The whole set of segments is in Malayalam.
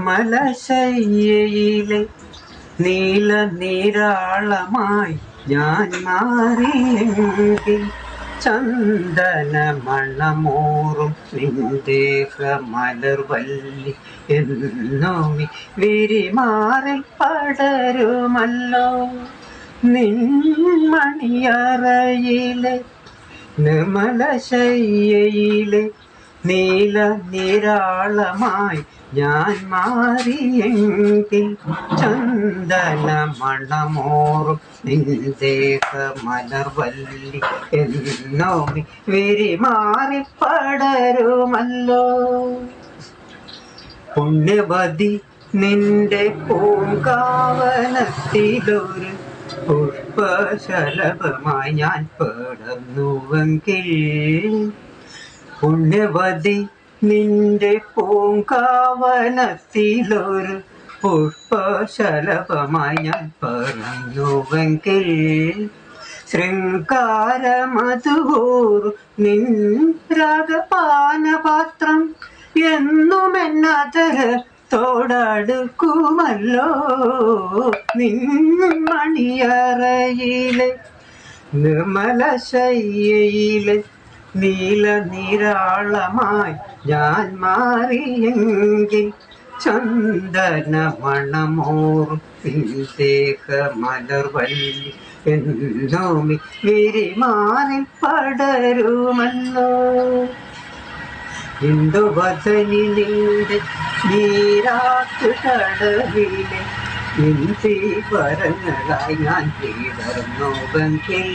നിർമ്മലശയ്യയിലെ നീല നീരാളമായി ഞാൻ മാറിയെങ്കിൽ ചന്ദന മണമൂറും നിന്ദേഹ മലർവല്ലി എന്നോമി വിരിമാറിൽ പടരുമല്ലോ നിൻമണിയറയിലെ നിർമ്മലശയ്യയിലെ നീല നീരാളമായി ഞാൻ മാറിയെങ്കിൽ ചന്ദന മണമോറും നിന്ദേഹ മലർവല്ലി എന്നോമി വിരിമാറി പടരുമല്ലോ പുണ്യവതി നിന്റെ പൂങ്കാവനത്തിലൊരു പുഷ്പശലഭമായി ഞാൻ പടർന്നുവെങ്കിൽ പുണ്യവതി നിന്റെ പൂങ്കാവനത്തിലൊരു പുഷ്പശലഭമായി ഞാൻ പറന്നുവെങ്കിൽ ശൃംഗാരമധുവൂർ നിൻ രാഗപാനപാത്രം എന്നും എന്നതരത്തോടടുക്കുമല്ലോ നിൻ മണിയറയിലെ നിർമ്മലശയ്യയിലെ നീല നീരാളമായി ഞാൻ മാറിയെങ്കിൽ ചന്ദന മണമോറും നിന്ദേഹ മലർവല്ലി എന്നോമി വിരിമാറിൽ പടരുമല്ലോ ഇന്ദുവദനി നിന്റെ നീരാട്ടു കടവിലെ വരങ്ങളായി ഞാൻ തീർന്നുവെങ്കിൽ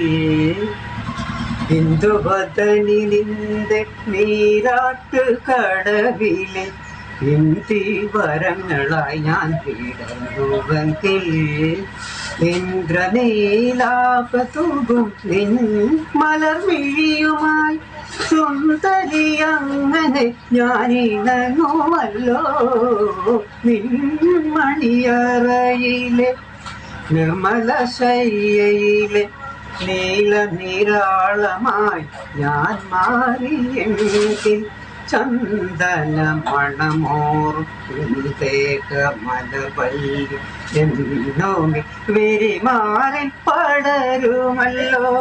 ഇന്ദുവദനി നിന്റെ നീരാട്ടു കടവിലെ വരങ്ങളായി ഞാൻ തീർന്നുവെങ്കിൽ ഇന്ദ്രനീലാപതൂകും നിൻ മലർമിഴിയുമായി സുന്ദരി അങ്ങനെ ഞാനിണങ്ങുമല്ലോ നിൻ മണിയറയിലെ നിർമ്മലശയ്യയിലെ നീല നീരാളമായി ഞാൻ മാറിയെങ്കിൽ ചന്ദന മണമോറും നിന്ദേഹ മലർവല്ലി എന്നോമി വിരിമാറിൽ പടരുമല്ലോ